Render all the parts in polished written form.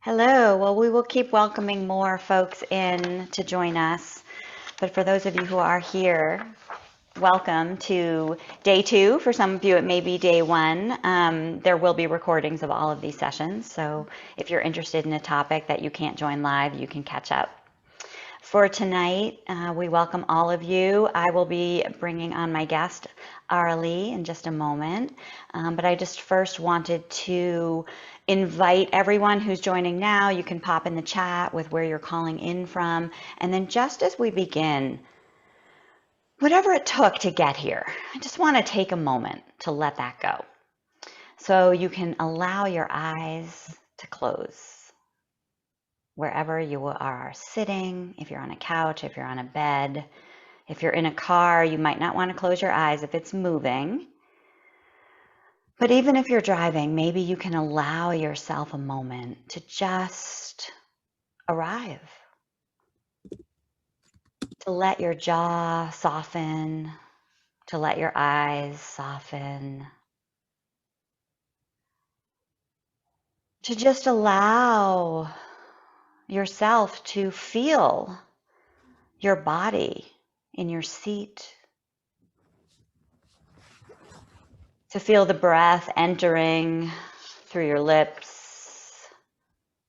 Hello. Well, we will keep welcoming more folks in to join us. But for those of you who are here, welcome to day two. For some of you, it may be day one. There will be recordings of all of these sessions. So if you're interested in a topic that you can't join live, you can catch up. For tonight, we welcome all of you. I will be bringing on my guest, Arlie, in just a moment. But I just first wanted to invite everyone who's joining now. You can pop in the chat with where you're calling in from. And then just as we begin, whatever it took to get here, I just want to take a moment to let that go. So you can allow your eyes to close. Wherever you are sitting, if you're on a couch, if you're on a bed, if you're in a car, you might not want to close your eyes if it's moving. But even if you're driving, maybe you can allow yourself a moment to just arrive, to let your jaw soften, to let your eyes soften, to just allow yourself to feel your body in your seat, to feel the breath entering through your lips,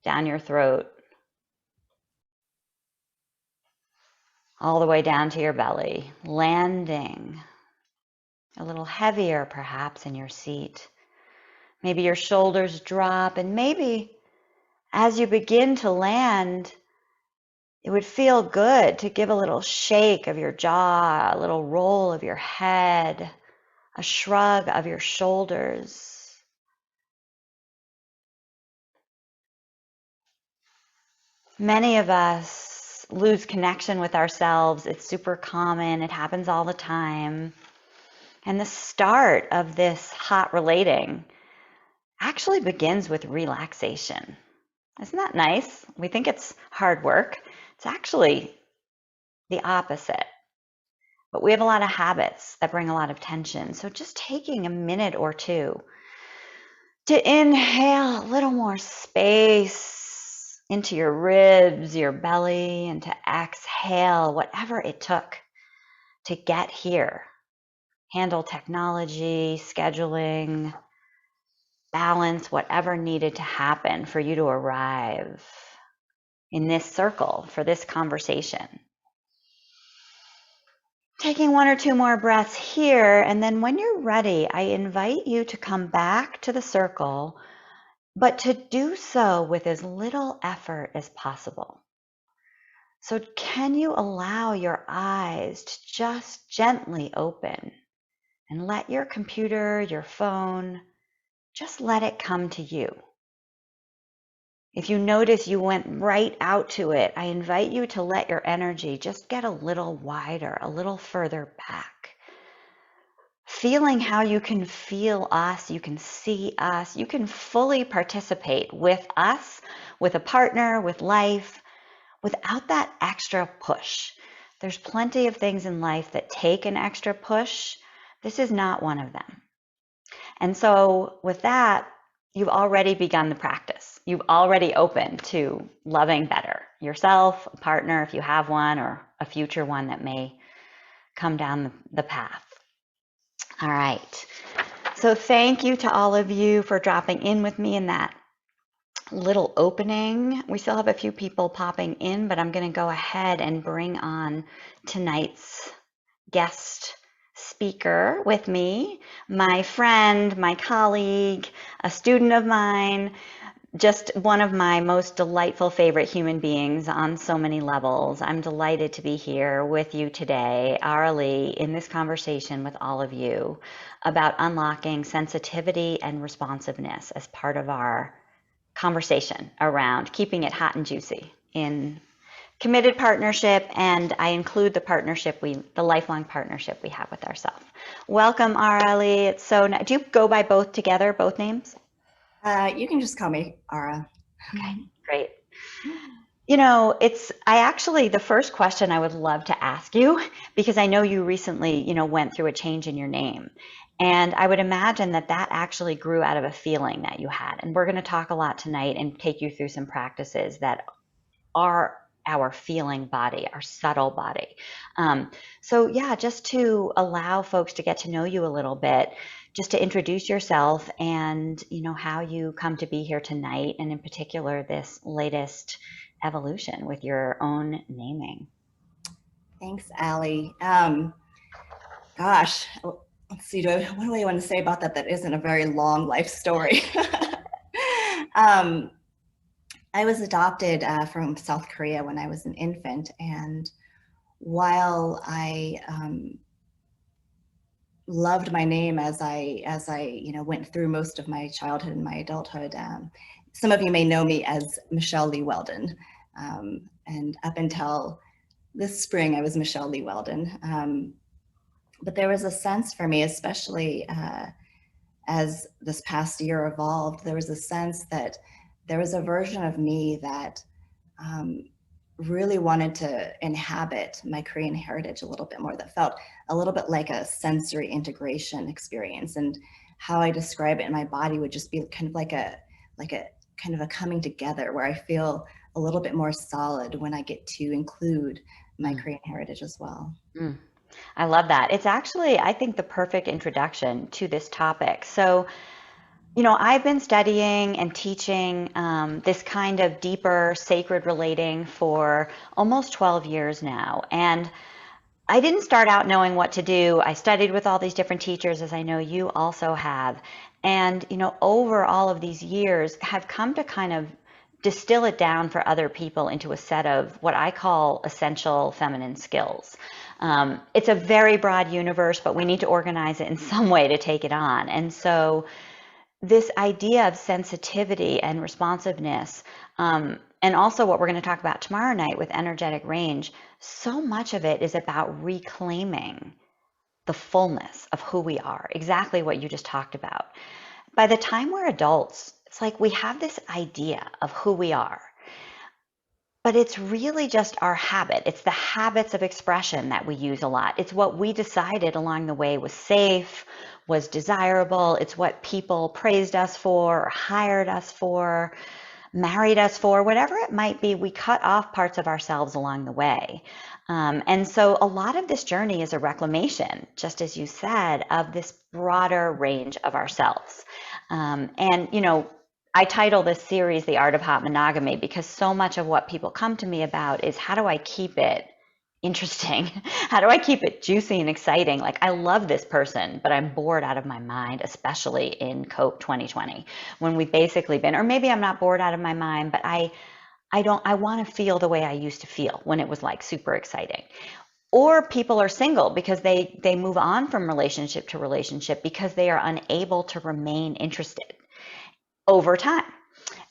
down your throat, all the way down to your belly, landing a little heavier perhaps in your seat. Maybe your shoulders drop, and maybe as you begin to land, it would feel good to give a little shake of your jaw, a little roll of your head, a shrug of your shoulders. Many of us lose connection with ourselves. It's super common. It happens all the time. And the start of this hot relating actually begins with relaxation. Isn't that nice? We think it's hard work. It's actually the opposite. But we have a lot of habits that bring a lot of tension. So just taking a minute or two to inhale a little more space into your ribs, your belly, and to exhale whatever it took to get here. Handle technology, scheduling, balance, whatever needed to happen for you to arrive in this circle for this conversation. Taking one or two more breaths here, and then when you're ready, I invite you to come back to the circle, but to do so with as little effort as possible. So can you allow your eyes to just gently open and let your computer, your phone, just let it come to you? If you notice you went right out to it, I invite you to let your energy just get a little wider, a little further back. Feeling how you can feel us, you can see us, you can fully participate with us, with a partner, with life, without that extra push. There's plenty of things in life that take an extra push. This is not one of them. And so with that, you've already begun the practice. You've already opened to loving better yourself, a partner if you have one, or a future one that may come down the path. All right. So thank you to all of you for dropping in with me in that little opening. We still have a few people popping in, but I'm going to go ahead and bring on tonight's guest speaker with me, my friend, my colleague, a student of mine, just one of my most delightful favorite human beings on so many levels. I'm delighted to be here with you today, Arlie, in this conversation with all of you about unlocking sensitivity and responsiveness as part of our conversation around keeping it hot and juicy in committed partnership, and I include the lifelong partnership we have with ourselves. Welcome, Arlie. It's so nice. Do you go by both together, both names? You can just call me Ara. Okay, great. You know, the first question I would love to ask you, because I know you recently, went through a change in your name. And I would imagine that that actually grew out of a feeling that you had. And we're going to talk a lot tonight and take you through some practices that are our feeling body, our subtle body. So yeah, just to allow folks to get to know you a little bit, just to introduce yourself and how you come to be here tonight, and in particular this latest evolution with your own naming. Thanks, Allie. Gosh, let's see. What do I want to say about that? That isn't a very long life story. um, I was adopted from South Korea when I was an infant, and while I loved my name as I went through most of my childhood and my adulthood, some of you may know me as Michelle Lee Weldon, and up until this spring, I was Michelle Lee Weldon. But there was a sense for me, especially as this past year evolved, there was a sense that there was a version of me that really wanted to inhabit my Korean heritage a little bit more, that felt a little bit like a sensory integration experience. And how I describe it in my body would just be kind of like a kind of a coming together where I feel a little bit more solid when I get to include my Korean heritage as well. Mm. I love that. It's actually, I think, the perfect introduction to this topic. So, I've been studying and teaching this kind of deeper sacred relating for almost 12 years now. And I didn't start out knowing what to do. I studied with all these different teachers, as I know you also have. And, over all of these years, have come to kind of distill it down for other people into a set of what I call essential feminine skills. It's a very broad universe, but we need to organize it in some way to take it on. And so, this idea of sensitivity and responsiveness, and also what we're going to talk about tomorrow night with energetic range, so much of it is about reclaiming the fullness of who we are, exactly what you just talked about. By the time we're adults, it's like we have this idea of who we are, but it's really just our habit. It's the habits of expression that we use a lot. It's what we decided along the way was safe, was desirable. It's what people praised us for, or hired us for, married us for, whatever it might be. We cut off parts of ourselves along the way. And so a lot of this journey is a reclamation, just as you said, of this broader range of ourselves. And, I title this series The Art of Hot Monogamy because so much of what people come to me about is how do I keep it interesting? How do I keep it juicy and exciting? Like, I love this person, but I'm bored out of my mind, especially in COPE 2020, when we've basically been, or maybe I'm not bored out of my mind, but I want to feel the way I used to feel when it was like super exciting. Or people are single because they move on from relationship to relationship because they are unable to remain interested over time.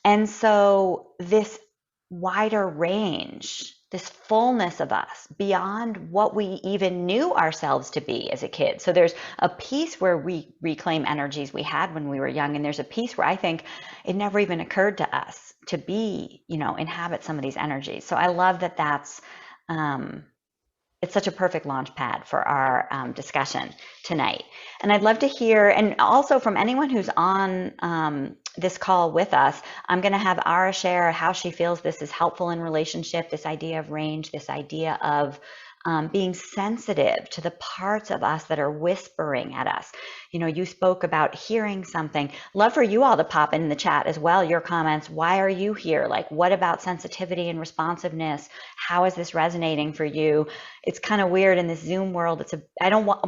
And so this wider range, this fullness of us beyond what we even knew ourselves to be as a kid. So there's a piece where we reclaim energies we had when we were young, and there's a piece where I think it never even occurred to us to be, inhabit some of these energies. So I love that that's it's such a perfect launch pad for our discussion tonight. And I'd love to hear, and also from anyone who's on this call with us, I'm going to have Ara share how she feels this is helpful in relationship, this idea of range, this idea of being sensitive to the parts of us that are whispering at us. You spoke about hearing something. Love for you all to pop in the chat as well, your comments. Why are you here? Like, what about sensitivity and responsiveness? How is this resonating for you? It's kind of weird in this Zoom world.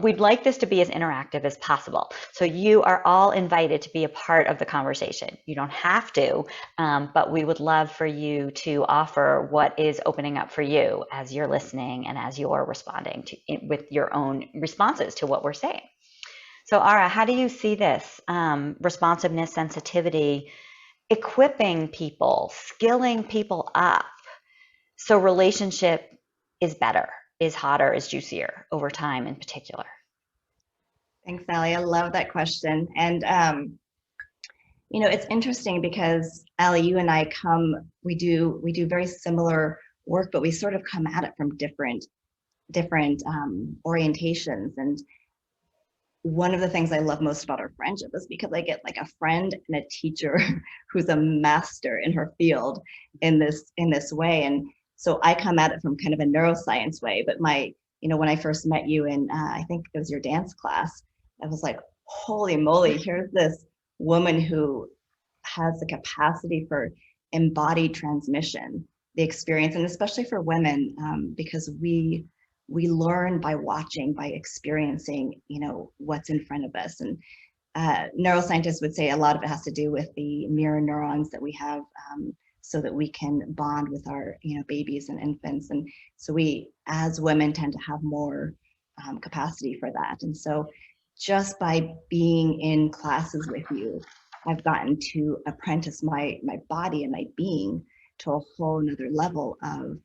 We'd like this to be as interactive as possible. So you are all invited to be a part of the conversation. You don't have to, but we would love for you to offer what is opening up for you as you're listening and as you're responding to with your own responses to what we're saying. So Ara, how do you see this responsiveness, sensitivity, equipping people, skilling people up so relationship is better, is hotter, is juicier over time in particular? Thanks, Allie. I love that question. And it's interesting because Allie, you and I we do very similar work, but we sort of come at it from different orientations. And one of the things I love most about our friendship is because I get like a friend and a teacher who's a master in her field in this way. And so I come at it from kind of a neuroscience way. But when I first met you in I think it was your dance class, I was like, holy moly, here's this woman who has the capacity for embodied transmission, the experience, and especially for women, because we learn by watching, by experiencing, what's in front of us. And neuroscientists would say a lot of it has to do with the mirror neurons that we have, so that we can bond with our, babies and infants. And so we, as women, tend to have more capacity for that. And so just by being in classes with you, I've gotten to apprentice my body and my being to a whole nother level of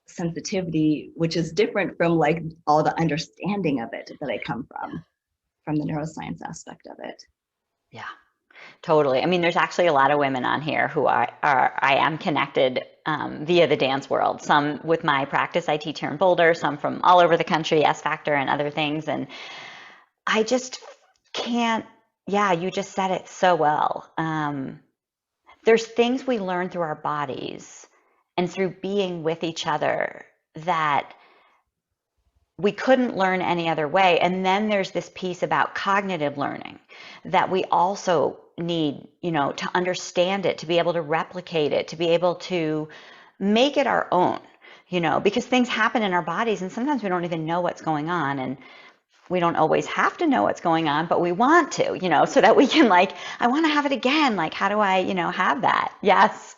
sensitivity, which is different from like all the understanding of it that I come from the neuroscience aspect of it. Yeah, totally. I mean, there's actually a lot of women on here who I am connected via the dance world. Some with my practice, I teach here in Boulder, some from all over the country, S Factor and other things. And I just can't, yeah, you just said it so well. There's things we learn through our bodies and through being with each other that we couldn't learn any other way. And then there's this piece about cognitive learning that we also need, to understand it, to be able to replicate it, to be able to make it our own, because things happen in our bodies and sometimes we don't even know what's going on. And we don't always have to know what's going on, but we want to, so that we can I want to have it again. Like, how do I, have that? Yes.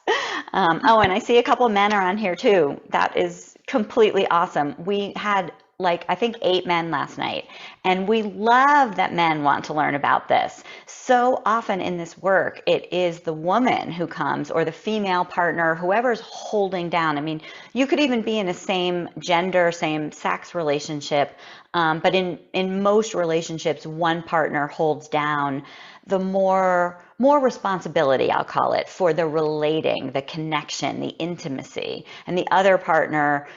Oh, and I see a couple of men are on here too. That is completely awesome. We had I think 8 men last night, and we love that men want to learn about this. So often in this work, it is the woman who comes, or the female partner, whoever's holding down. I mean, you could even be in a same gender, same sex relationship, but in most relationships, one partner holds down the more responsibility, I'll call it, for the relating, the connection, the intimacy, and the other partner,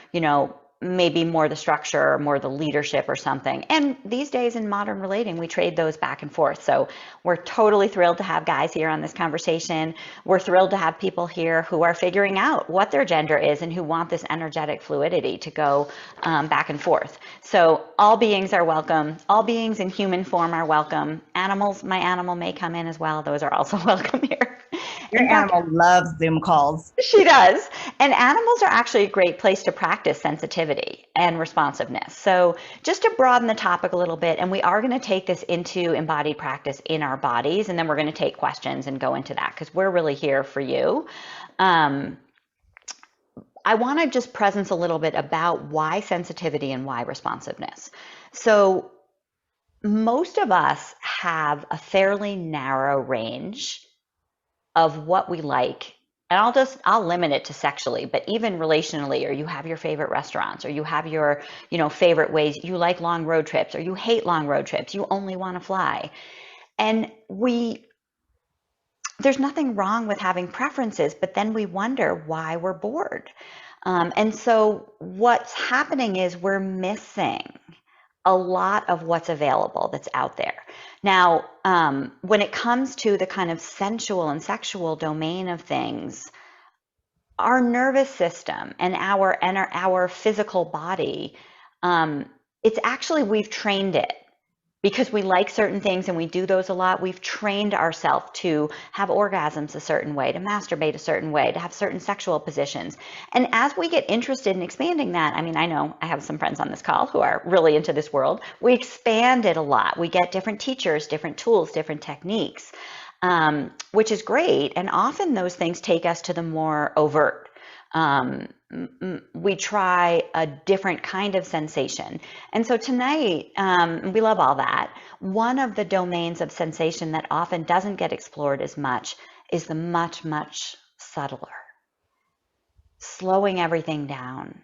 maybe more the structure, more the leadership or something. And these days in modern relating, we trade those back and forth. So we're totally thrilled to have guys here on this conversation. We're thrilled to have people here who are figuring out what their gender is and who want this energetic fluidity to go back and forth. So all beings are welcome. All beings in human form are welcome. Animals, my animal may come in as well. Those are also welcome here. Your animal loves Zoom calls. She does. And animals are actually a great place to practice sensitivity and responsiveness. So just to broaden the topic a little bit, and we are going to take this into embodied practice in our bodies, and then we're going to take questions and go into that because we're really here for you. I want to just presence a little bit about why sensitivity and why responsiveness. So most of us have a fairly narrow range of what we like. And I'll limit it to sexually, but even relationally, or you have your favorite restaurants, or you have your, favorite ways, you like long road trips, or you hate long road trips, you only want to fly. And there's nothing wrong with having preferences, but then we wonder why we're bored. And so what's happening is we're missing a lot of what's available that's out there. Now, when it comes to the kind of sensual and sexual domain of things, our nervous system and our physical body, it's actually, we've trained it. Because we like certain things and we do those a lot, we've trained ourselves to have orgasms a certain way, to masturbate a certain way, to have certain sexual positions. And as we get interested in expanding that, I mean, I know I have some friends on this call who are really into this world. We expand it a lot. We get different teachers, different tools, different techniques, which is great. And often those things take us to the more overt. We try a different kind of sensation. And so tonight, we love all that. One of the domains of sensation that often doesn't get explored as much is the much, much subtler. Slowing everything down.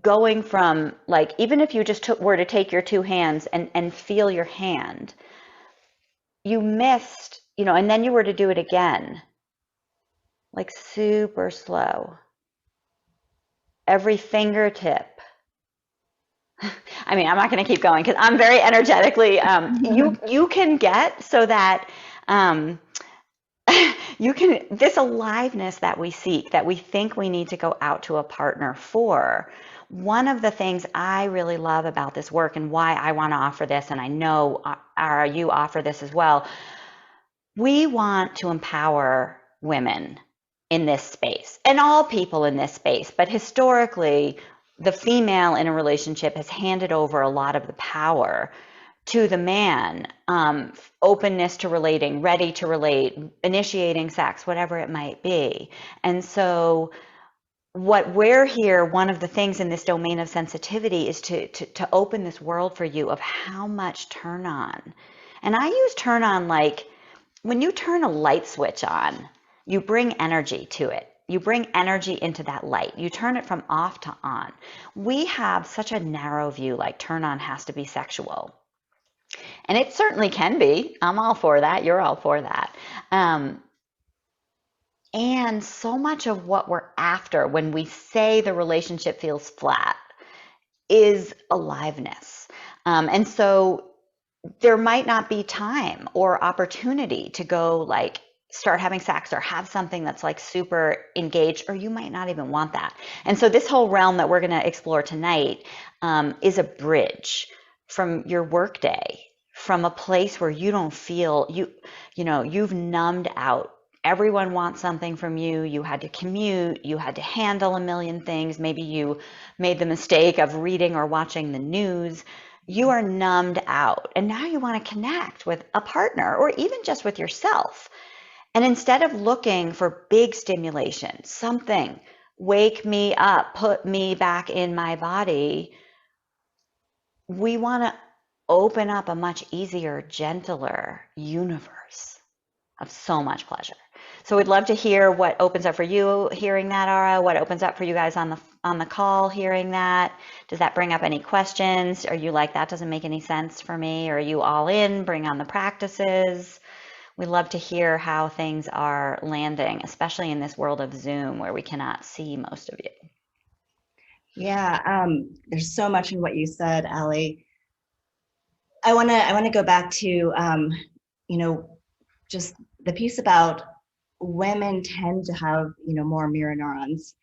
Going from, even if you just were to take your 2 hands and feel your hand, you missed, and then you were to do it again. Super slow. Every fingertip I mean, I'm not going to keep going because I'm very energetically, you can get so that, um, you can, this aliveness that we seek, that we think we need to go out to a partner for. One of the things I really love about this work and why I want to offer this, and I know you offer this as well, we want to empower women in this space and all people in this space. But historically, the female in a relationship has handed over a lot of the power to the man, openness to relating, ready to relate, initiating sex, whatever it might be. And so what we're here, one of the things in this domain of sensitivity is to open this world for you of how much turn on. And I use turn on like when you turn a light switch on, you bring energy to it. You bring energy into that light. You turn it from off to on. We have such a narrow view, like turn on has to be sexual. And it certainly can be. I'm all for that. You're all for that. And so much of what we're after when we say the relationship feels flat is aliveness. And so there might not be time or opportunity to go like start having sex or have something that's like super engaged, or you might not even want that. And so this whole realm that we're going to explore tonight is a bridge from your workday, from a place where you don't feel you've numbed out. Everyone wants something from you. You had to commute. You had to handle a million things. Maybe you made the mistake of reading or watching the news. You are numbed out. And now you want to connect with a partner or even just with yourself. And instead of looking for big stimulation, something, wake me up, put me back in my body, we want to open up a much easier, gentler universe of so much pleasure. So we'd love to hear what opens up for you hearing that, Ara, what opens up for you guys on the call hearing that. Does that bring up any questions? Are you like, that doesn't make any sense for me? Or are you all in, bring on the practices? We'd love to hear how things are landing, especially in this world of Zoom where we cannot see most of you. Yeah, there's so much in what you said, Allie. I wanna go back to just the piece about women tend to have more mirror neurons,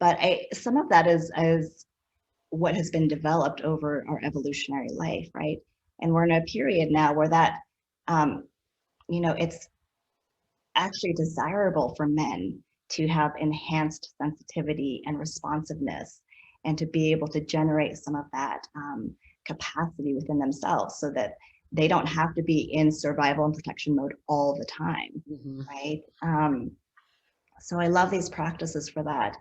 but some of that is what has been developed over our evolutionary life, right? And we're in a period now where that it's actually desirable for men to have enhanced sensitivity and responsiveness and to be able to generate some of that capacity within themselves so that they don't have to be in survival and protection mode all the time, right? So I love these practices for that.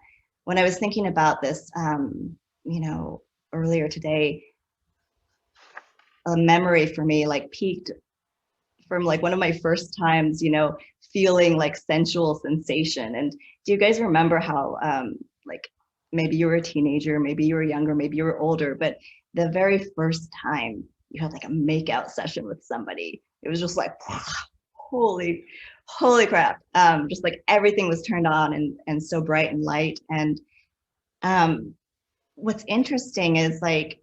When I was thinking about this, earlier today, a memory for me like peaked from like one of my first times, feeling like sensual sensation. And do you guys remember how like maybe you were a teenager, maybe you were younger, maybe you were older, but the very first time you had like a makeout session with somebody, it was just like, holy crap. Just like everything was turned on and so bright and light. And what's interesting is like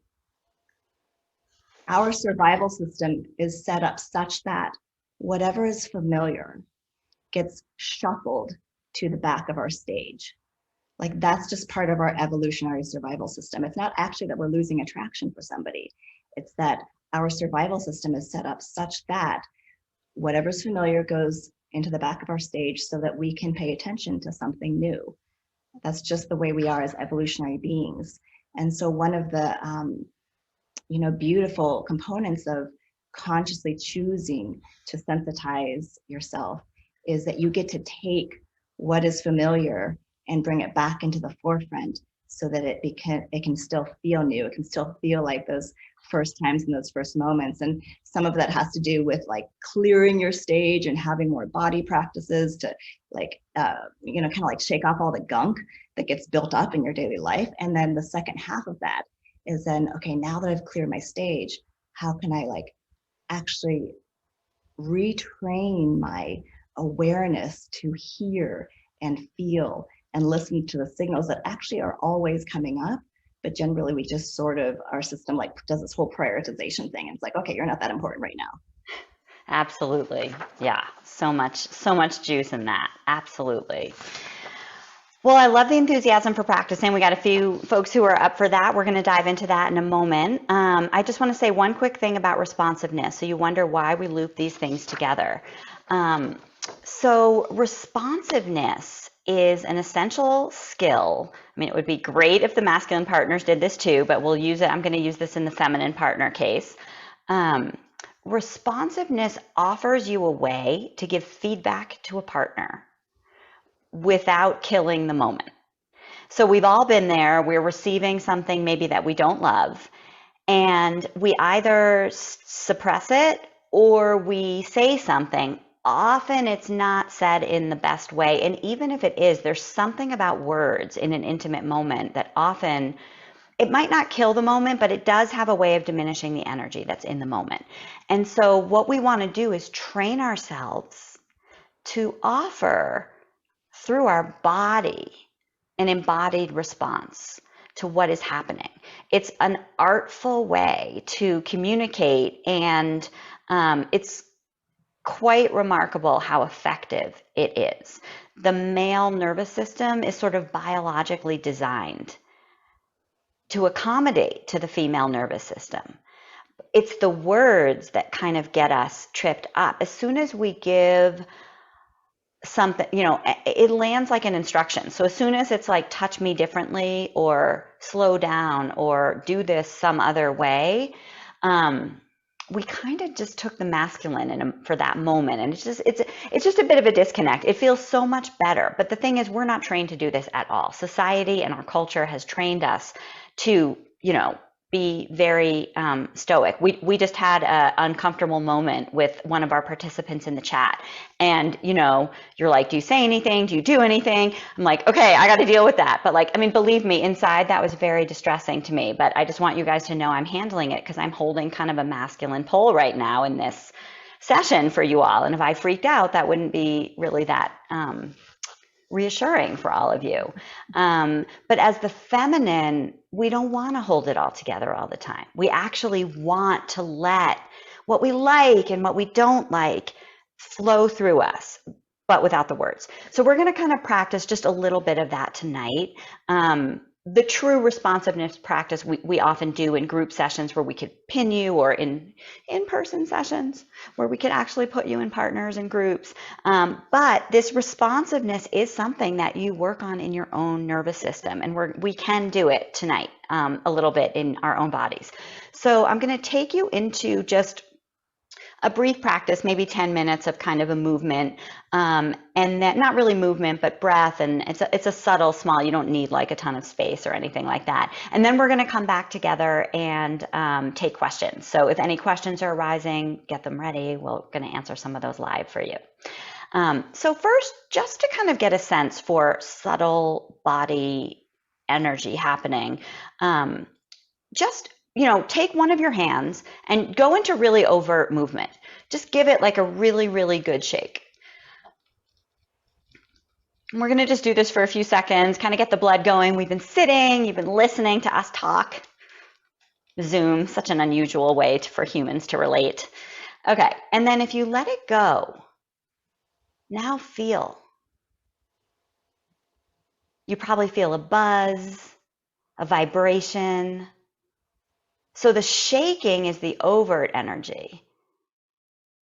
our survival system is set up such that whatever is familiar gets shuffled to the back of our stage. Like that's just part of our evolutionary survival system. It's not actually that we're losing attraction for somebody. It's that our survival system is set up such that whatever's familiar goes into the back of our stage so that we can pay attention to something new. That's just the way we are as evolutionary beings. And so one of the beautiful components of consciously choosing to sensitize yourself is that you get to take what is familiar and bring it back into the forefront so that it can still feel new. It can still feel like those first times and those first moments. And some of that has to do with like clearing your stage and having more body practices to like, kind of like shake off all the gunk that gets built up in your daily life. And then the second half of that is then, okay, now that I've cleared my stage, how can I like actually retrain my awareness to hear and feel and listen to the signals that actually are always coming up, but generally we just sort of, our system like does this whole prioritization thing. It's like, okay, you're not that important right now. Absolutely. Yeah. So much juice in that. Absolutely. Well, I love the enthusiasm for practicing. We got a few folks who are up for that. We're going to dive into that in a moment. I just want to say one quick thing about responsiveness. So you wonder why we loop these things together. So responsiveness is an essential skill. I mean, it would be great if the masculine partners did this too, but we'll use it. I'm going to use this in the feminine partner case. Responsiveness offers you a way to give feedback to a partner without killing the moment. So we've all been there. We're receiving something maybe that we don't love, and we either suppress it or we say something. Often it's not said in the best way. And even if it is, there's something about words in an intimate moment that often, it might not kill the moment, but it does have a way of diminishing the energy that's in the moment. And so what we want to do is train ourselves to offer through our body an embodied response to what is happening. It's an artful way to communicate, and it's quite remarkable how effective it is. The male nervous system is sort of biologically designed to accommodate to the female nervous system. It's the words that kind of get us tripped up. As soon as we give something, it lands like an instruction. So as soon as it's like, touch me differently, or slow down, or do this some other way, we kind of just took the masculine for that moment. And it's just a bit of a disconnect. It feels so much better. But the thing is, we're not trained to do this at all. Society and our culture has trained us to, be very stoic. We just had an uncomfortable moment with one of our participants in the chat. And, you're like, do you say anything? Do you do anything? I'm like, okay, I got to deal with that. But believe me, inside that was very distressing to me. But I just want you guys to know I'm handling it because I'm holding kind of a masculine pole right now in this session for you all. And if I freaked out, that wouldn't be really that reassuring for all of you. But as the feminine, we don't want to hold it all together all the time. We actually want to let what we like and what we don't like flow through us, but without the words. So we're going to kind of practice just a little bit of that tonight. The true responsiveness practice we often do in group sessions where we could pin you, or in-person sessions where we could actually put you in partners and groups. But this responsiveness is something that you work on in your own nervous system, and we can do it tonight a little bit in our own bodies. So I'm going to take you into just a brief practice, maybe 10 minutes of kind of a movement, and that, not really movement, but breath. And it's a subtle, small, you don't need like a ton of space or anything like that. And then we're going to come back together and take questions. So if any questions are arising, get them ready. We're going to answer some of those live for you. So first, just to kind of get a sense for subtle body energy happening, just take one of your hands and go into really overt movement. Just give it like a really, really good shake. And we're going to just do this for a few seconds, kind of get the blood going. We've been sitting, you've been listening to us talk. Zoom, such an unusual way for humans to relate. Okay, and then if you let it go, now feel. You probably feel a buzz, a vibration. So the shaking is the overt energy,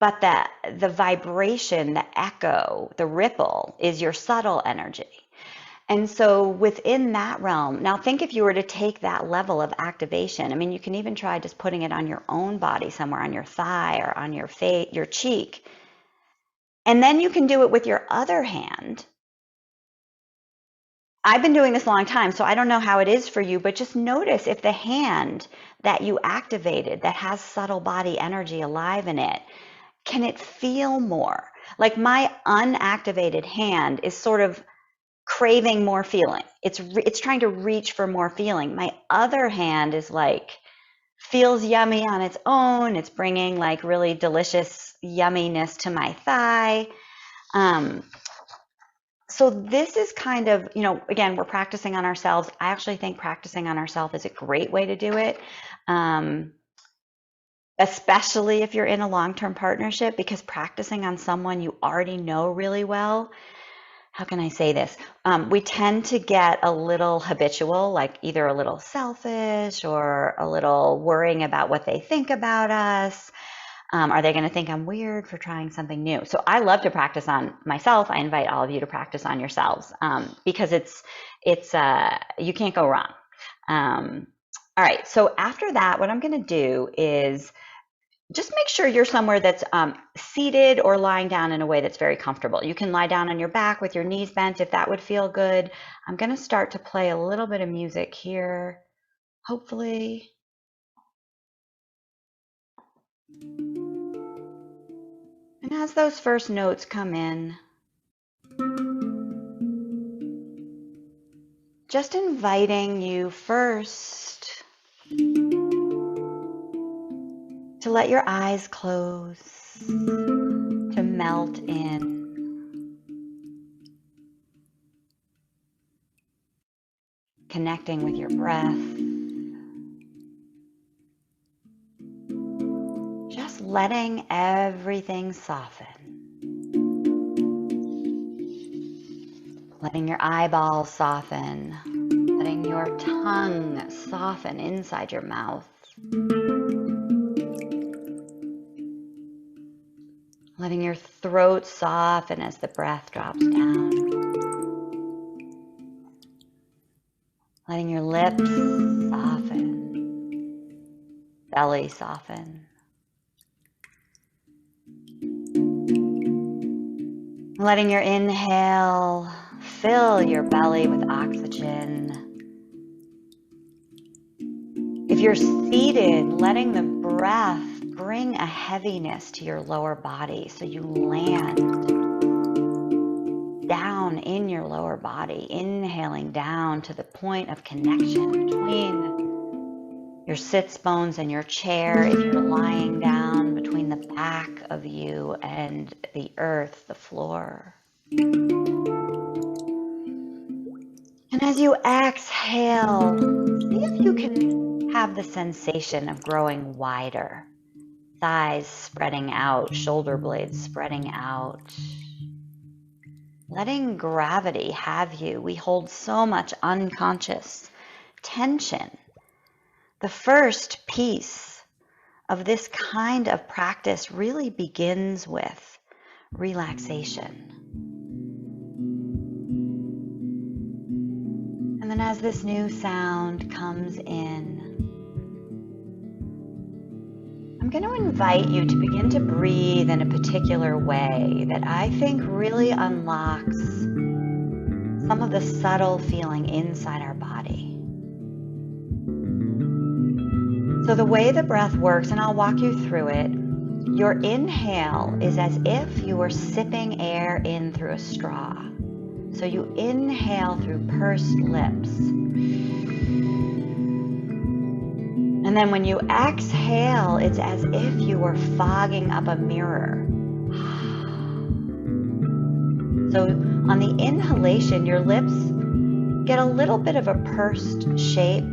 but the vibration, the echo, the ripple is your subtle energy. And so within that realm, now think if you were to take that level of activation, I mean, you can even try just putting it on your own body, somewhere on your thigh or on your face, your cheek. And then you can do it with your other hand. I've been doing this a long time, so I don't know how it is for you, but just notice if the hand that you activated that has subtle body energy alive in it, can it feel more? Like my unactivated hand is sort of craving more feeling. It's trying to reach for more feeling. My other hand is like, feels yummy on its own. It's bringing like really delicious yumminess to my thigh. So this is kind of, again, we're practicing on ourselves. I actually think practicing on ourselves is a great way to do it. Especially if you're in a long-term partnership, because practicing on someone you already know really well, how can I say this? We tend to get a little habitual, like either a little selfish or a little worrying about what they think about us. Are they going to think I'm weird for trying something new? So I love to practice on myself. I invite all of you to practice on yourselves, because it's you can't go wrong. All right. So after that, what I'm going to do is just make sure you're somewhere that's seated or lying down in a way that's very comfortable. You can lie down on your back with your knees bent if that would feel good. I'm going to start to play a little bit of music here, hopefully. And as those first notes come in, just inviting you first to let your eyes close, to melt in, connecting with your breath, just letting everything soften. Letting your eyeballs soften, letting your tongue soften inside your mouth. Letting your throat soften as the breath drops down. Letting your lips soften, belly soften. Letting your inhale fill your belly with oxygen. If you're seated, letting the breath bring a heaviness to your lower body so you land down in your lower body, inhaling down to the point of connection between your sits bones and your chair. If you're lying down, between the back of you and the earth, the floor. And as you exhale, see if you can have the sensation of growing wider. Thighs spreading out, shoulder blades spreading out. Letting gravity have you. We hold so much unconscious tension. The first piece of this kind of practice really begins with relaxation. And then as this new sound comes in, I'm going to invite you to begin to breathe in a particular way that I think really unlocks some of the subtle feeling inside our body. So the way the breath works, and I'll walk you through it, your inhale is as if you were sipping air in through a straw. So you inhale through pursed lips. And then when you exhale, it's as if you were fogging up a mirror. So on the inhalation, your lips get a little bit of a pursed shape,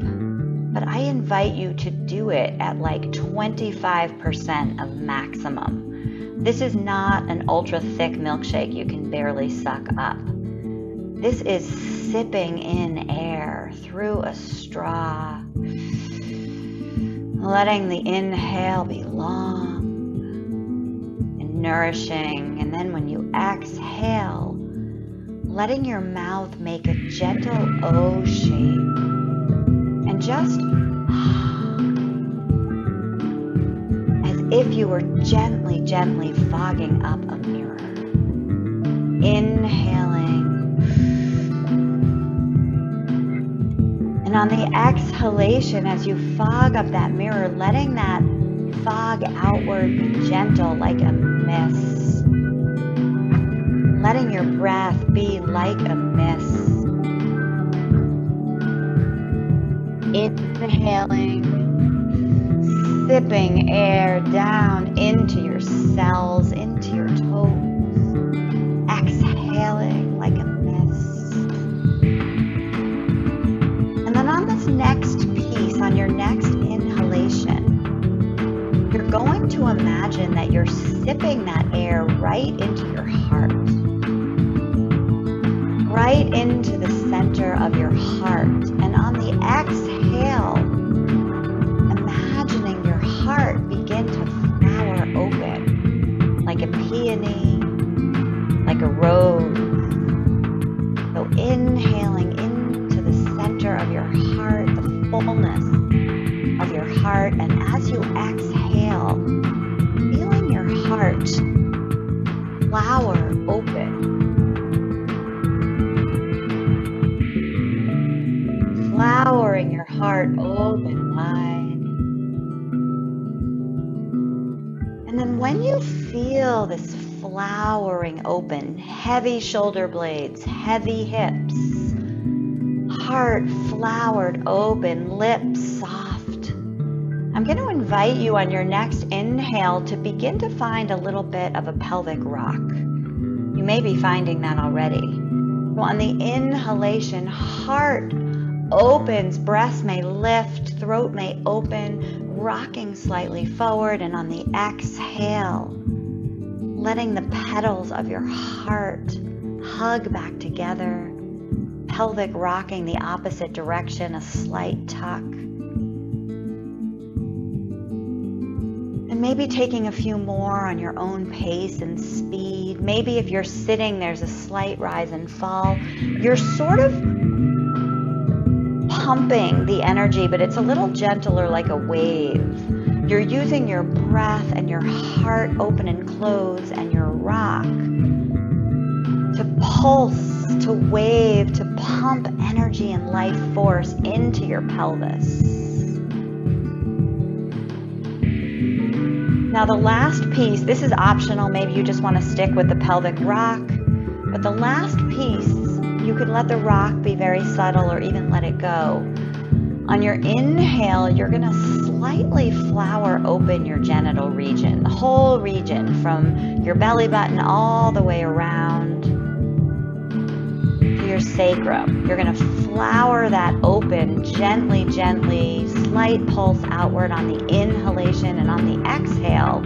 but I invite you to do it at like 25% of maximum. This is not an ultra thick milkshake you can barely suck up. This is sipping in air through a straw, letting the inhale be long and nourishing. And then when you exhale, letting your mouth make a gentle O shape. And just as if you were gently, gently fogging up a mirror. Inhaling. And on the exhalation, as you fog up that mirror, letting that fog outward be gentle like a mist. Letting your breath be like a mist. Inhaling, sipping air down into your cells, into your toes. Exhaling like a mist. air right into your heart, right into the center of your heart. And on the exhale, imagining your heart begin to flower open like a peony, like a rose. So inhaling into the center of your heart, the fullness of your heart, and as you exhale, feeling your heart flower open. Flowering your heart open wide. And then when you feel this flowering open, heavy shoulder blades, heavy hips, heart flowered open, lips soft, I'm going to invite you on your next inhale to begin to find a little bit of a pelvic rock. You may be finding that already. So on the inhalation, heart opens, breast may lift, throat may open, rocking slightly forward, and on the exhale, letting the petals of your heart hug back together, pelvic rocking the opposite direction, a slight tuck. And maybe taking a few more on your own pace and speed. Maybe if you're sitting, there's a slight rise and fall. You're sort of pumping the energy, but it's a little gentler, like a wave. You're using your breath and your heart open and close and your rock to pulse, to wave, to pump energy and life force into your pelvis. Now the last piece, this is optional, maybe you just want to stick with the pelvic rock, but the last piece, you could let the rock be very subtle or even let it go. On your inhale, you're going to slightly flower open your genital region, the whole region from your belly button all the way around to your sacrum. You're going to flower that open gently, gently, slight pulse outward on the inhalation, and on the exhale,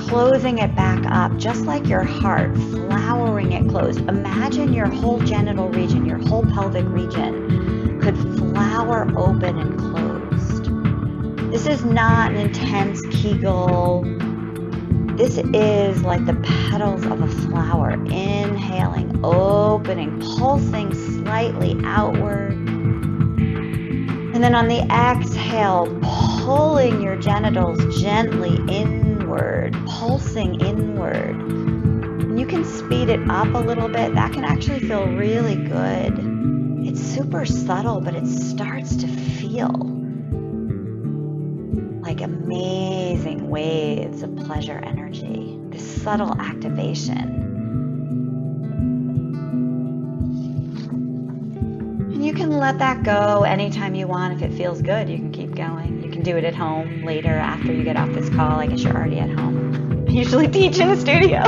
closing it back up, just like your heart, flowering it closed. Imagine your whole genital region, your whole pelvic region could flower open and closed. This is not an intense Kegel. This is like the petals of a flower, inhaling, opening, pulsing slightly outward. And then on the exhale, pulling your genitals gently inward, pulsing inward. And you can speed it up a little bit. That can actually feel really good. It's super subtle, but it starts to feel like amazing waves of pleasure energy, this subtle activation. And you can let that go anytime you want. If it feels good, you can keep going. You can do it at home later after you get off this call. I guess you're already at home. I usually teach in the studio.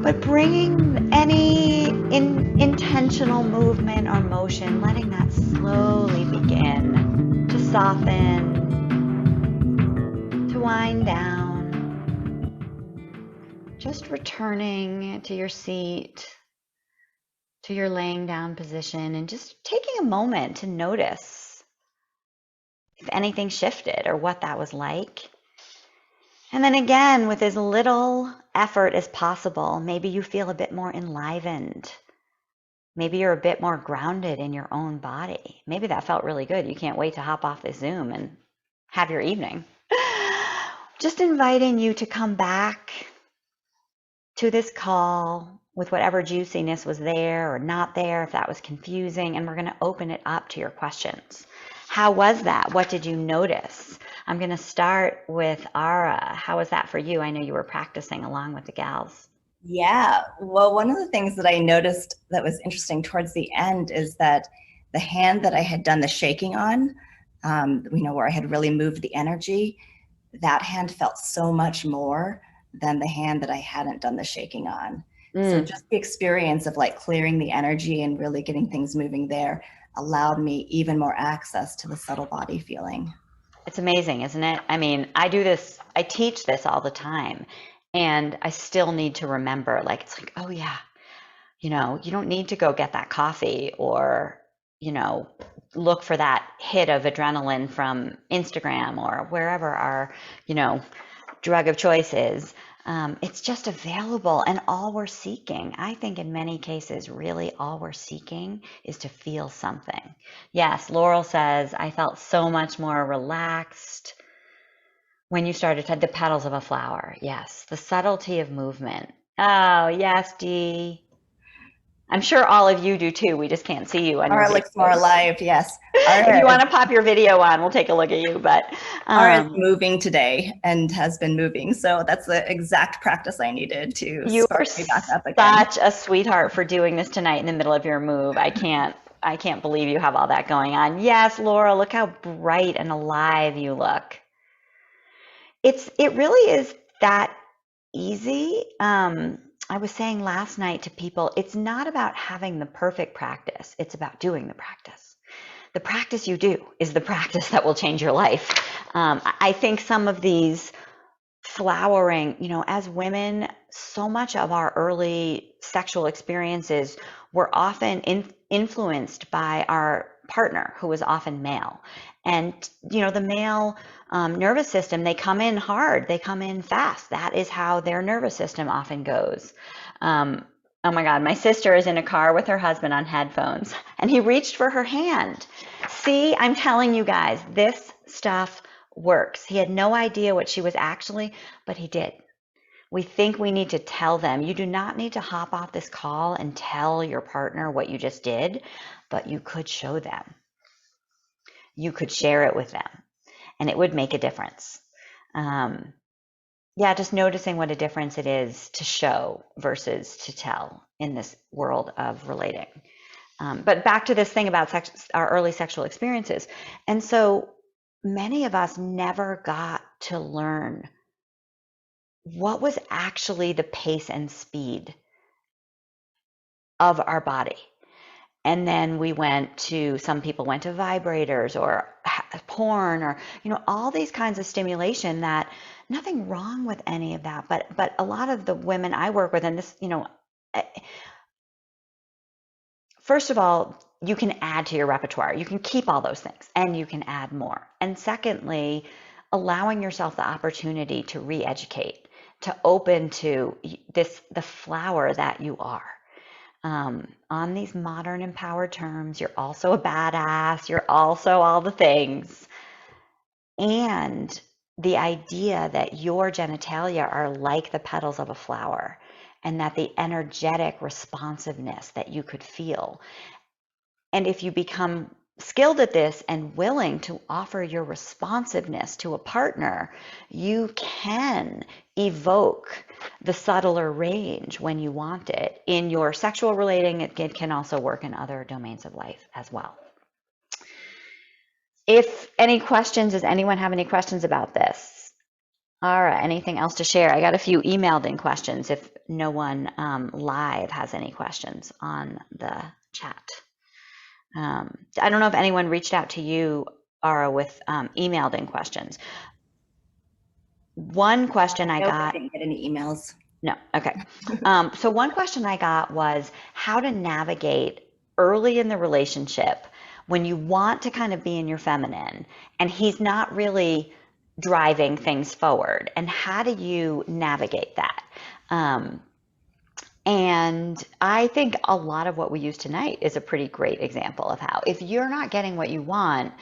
But bringing any intentional movement or motion, letting that slowly begin to soften, to wind down, just returning to your seat, to your laying down position, and just taking a moment to notice if anything shifted or what that was like. And then again, with as little effort as possible, maybe you feel a bit more enlivened. Maybe you're a bit more grounded in your own body. Maybe that felt really good. You can't wait to hop off the Zoom and have your evening. Just inviting you to come back to this call with whatever juiciness was there or not there, if that was confusing, and we're going to open it up to your questions. How was that? What did you notice? I'm going to start with Ara. How was that for you? I know you were practicing along with the gals. Yeah, well, one of the things that I noticed that was interesting towards the end is that the hand that I had done the shaking on, where I had really moved the energy, that hand felt so much more than the hand that I hadn't done the shaking on. So just the experience of like clearing the energy and really getting things moving there allowed me even more access to the subtle body feeling. It's amazing, isn't it? I mean, I do this, I teach this all the time, and I still need to remember, like, it's like, oh yeah, you don't need to go get that coffee or, you know, look for that hit of adrenaline from Instagram or wherever our, you know, drug of choice is. It's just available, and all we're seeking, I think in many cases, really all we're seeking is to feel something. Yes, Laurel says, I felt so much more relaxed when you started to the petals of a flower. Yes, the subtlety of movement. Oh, yes, Dee. I'm sure all of you do too. We just can't see you on your Ara looks more videos. alive. Yes. If Ara you is, want to pop your video on, we'll take a look at you. But Ara is moving today and has been moving. So that's the exact practice I needed to you are spark me back up again. such a sweetheart for doing this tonight in the middle of your move. I can't believe you have all that going on. Yes, Laura, look how bright and alive you look. It really is that easy. I was saying last night to people, it's not about having the perfect practice. It's about doing the practice. The practice you do is the practice that will change your life. I think some of these flowering, as women, so much of our early sexual experiences were often influenced by our partner, who was often male. And, the male nervous system, they come in hard, they come in fast. That is how their nervous system often goes. Oh my God, my sister is in a car with her husband on headphones, and he reached for her hand. See, I'm telling you guys, this stuff works. He had no idea what she was actually, but he did. We think we need to tell them. You do not need to hop off this call and tell your partner what you just did, but you could show them. You could share it with them, and it would make a difference. Yeah, just noticing what a difference it is to show versus to tell in this world of relating. But back to this thing about our early sexual experiences. And so many of us never got to learn what was actually the pace and speed of our body. And then some people went to vibrators or porn or, all these kinds of stimulation. That nothing wrong with any of that. But a lot of the women I work with, and this, first of all, you can add to your repertoire. You can keep all those things and you can add more. And secondly, allowing yourself the opportunity to re-educate, to open to the flower that you are. On these modern empowered terms, you're also a badass, you're also all the things. And the idea that your genitalia are like the petals of a flower, and that the energetic responsiveness that you could feel. And if you become skilled at this and willing to offer your responsiveness to a partner, you can evoke the subtler range when you want it. In your sexual relating, it can also work in other domains of life as well. If any questions, does anyone have any questions about this? All right, anything else to share? I got a few emailed in questions if no one live has any questions on the chat. I don't know if anyone reached out to you, Ara, with emailed in questions. One question I got. I didn't get any emails. No, okay. So one question I got was how to navigate early in the relationship when you want to kind of be in your feminine and he's not really driving things forward. And how do you navigate that? And I think a lot of what we use tonight is a pretty great example of how, if you're not getting what you want,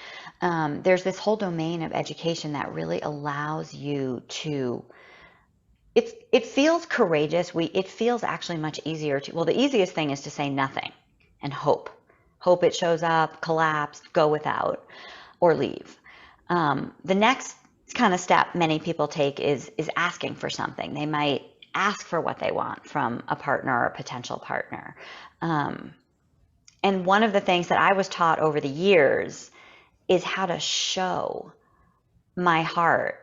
there's this whole domain of education that really allows you to, it feels courageous. It feels actually much easier to, well, the easiest thing is to say nothing and hope it shows up, collapse, go without, or leave. The next kind of step many people take is asking for something. They might ask for what they want from a partner or a potential partner. And one of the things that I was taught over the years is how to show my heart,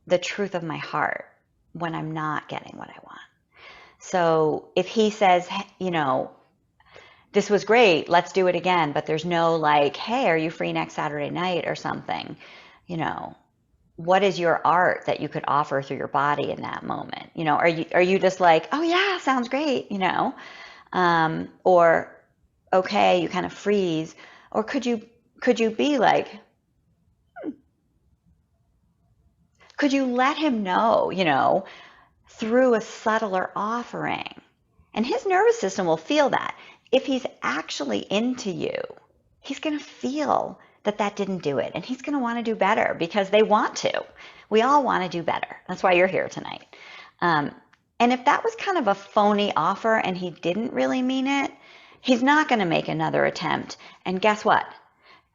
the truth of my heart, when I'm not getting what I want. So if he says, this was great, let's do it again, but there's no like, hey, are you free next Saturday night or something? what is your art that you could offer through your body in that moment? Are you just like, oh yeah, sounds great, or okay, you kind of freeze, or could you be like, could you let him know, through a subtler offering? And his nervous system will feel that. If he's actually into you, he's going to feel that that didn't do it. And he's going to want to do better because they want to. We all want to do better. That's why you're here tonight. Um, and if that was kind of a phony offer and he didn't really mean it, he's not going to make another attempt. And guess what?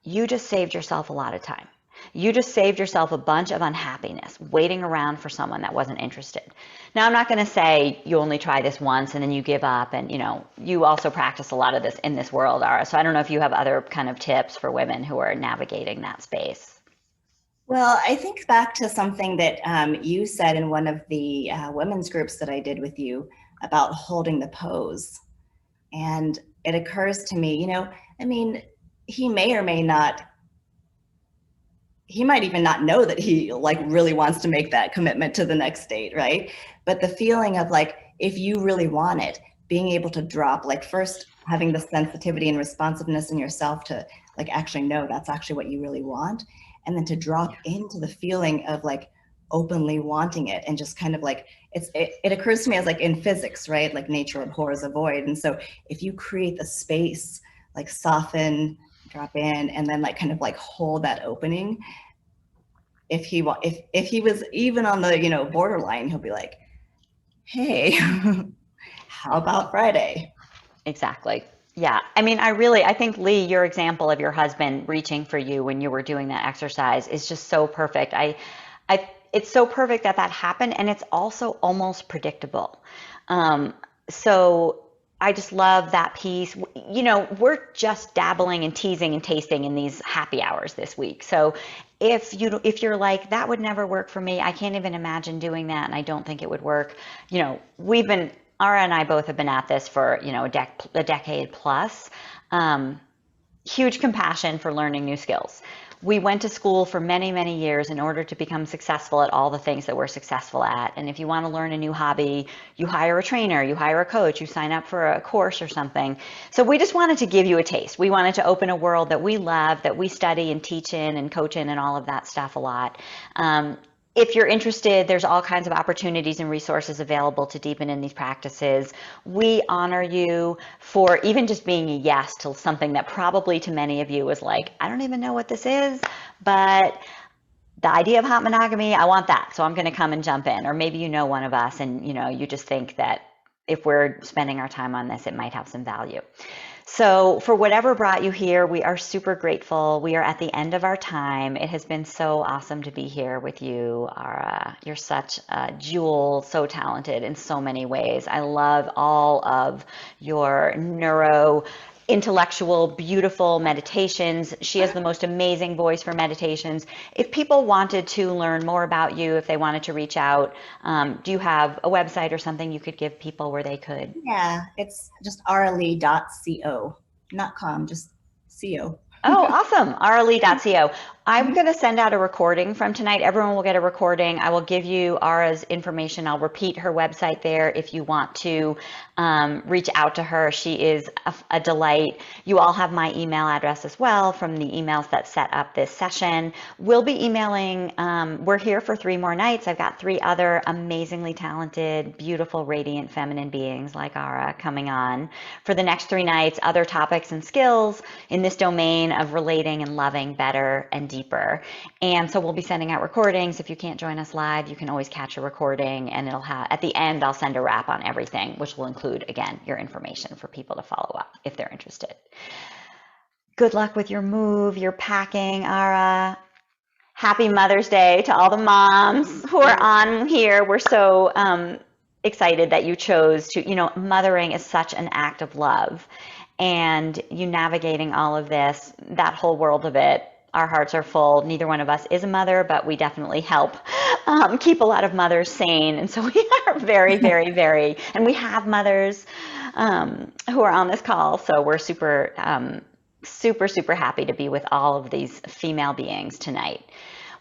You just saved yourself a lot of time. You just saved yourself a bunch of unhappiness waiting around for someone that wasn't interested. Now, I'm not going to say you only try this once and then you give up. And, you also practice a lot of this in this world, Ara. So I don't know if you have other kind of tips for women who are navigating that space. Well, I think back to something that you said in one of the women's groups that I did with you about holding the pose. And it occurs to me, I mean, he may or may not, he might even not know that he like really wants to make that commitment to the next date, right? But the feeling of like, if you really want it, being able to drop, like first having the sensitivity and responsiveness in yourself to like actually know that's actually what you really want. And then to drop into the feeling of like openly wanting it and just kind of like, it occurs to me as like in physics, right? Like nature abhors a void. And so if you create the space, like soften, drop in, and then like kind of like hold that opening, if he was even on the borderline, he'll be like, hey, how about Friday? Exactly. Yeah. I mean, I think, Lee, your example of your husband reaching for you when you were doing that exercise is just so perfect. It's so perfect that that happened, and it's also almost predictable. So I just love that piece. We're just dabbling and teasing and tasting in these happy hours this week. So if you're like, that would never work for me, I can't even imagine doing that, and I don't think it would work. Ara and I both have been at this for a decade plus. Huge compassion for learning new skills. We went to school for many, many years in order to become successful at all the things that we're successful at. And if you want to learn a new hobby, you hire a trainer, you hire a coach, you sign up for a course or something. So we just wanted to give you a taste. We wanted to open a world that we love, that we study and teach in and coach in and all of that stuff a lot. If you're interested, there's all kinds of opportunities and resources available to deepen in these practices. We honor you for even just being a yes to something that probably to many of you was like, I don't even know what this is, but the idea of hot monogamy, I want that. So I'm going to come and jump in. Or maybe you know one of us and you just think that if we're spending our time on this, it might have some value. So for whatever brought you here, we are super grateful. We are at the end of our time. It has been so awesome to be here with you, Ara. You're such a jewel, so talented in so many ways. I love all of your intellectual, beautiful meditations. She has the most amazing voice for meditations. If people wanted to learn more about you, if they wanted to reach out, do you have a website or something you could give people where they could? Yeah, it's just rle.co, not com, just co. Oh, awesome. rle.co. I'm going to send out a recording from tonight. Everyone will get a recording. I will give you Ara's information. I'll repeat her website there if you want to reach out to her. She is a delight. You all have my email address as well from the emails that set up this session. We'll be emailing. We're here for 3 more nights. I've got 3 other amazingly talented, beautiful, radiant feminine beings like Ara coming on for the next 3 nights, other topics and skills in this domain of relating and loving better and deeper. And so we'll be sending out recordings. If you can't join us live, you can always catch a recording, and it'll have, at the end, I'll send a wrap on everything, which will include, again, your information for people to follow up if they're interested. Good luck with your move, your packing, Ara. Happy Mother's Day to all the moms who are on here. We're so excited that you chose to, mothering is such an act of love. And you navigating all of this, that whole world of it, our hearts are full. Neither one of us is a mother, but we definitely help keep a lot of mothers sane. And so we are very, very, very, and we have mothers who are on this call. So we're super, super happy to be with all of these female beings tonight.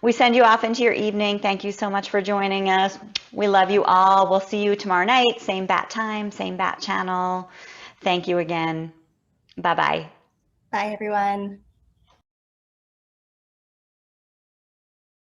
We send you off into your evening. Thank you so much for joining us. We love you all. We'll see you tomorrow night, same bat time, same bat channel. Thank you again. Bye-bye. Bye, everyone.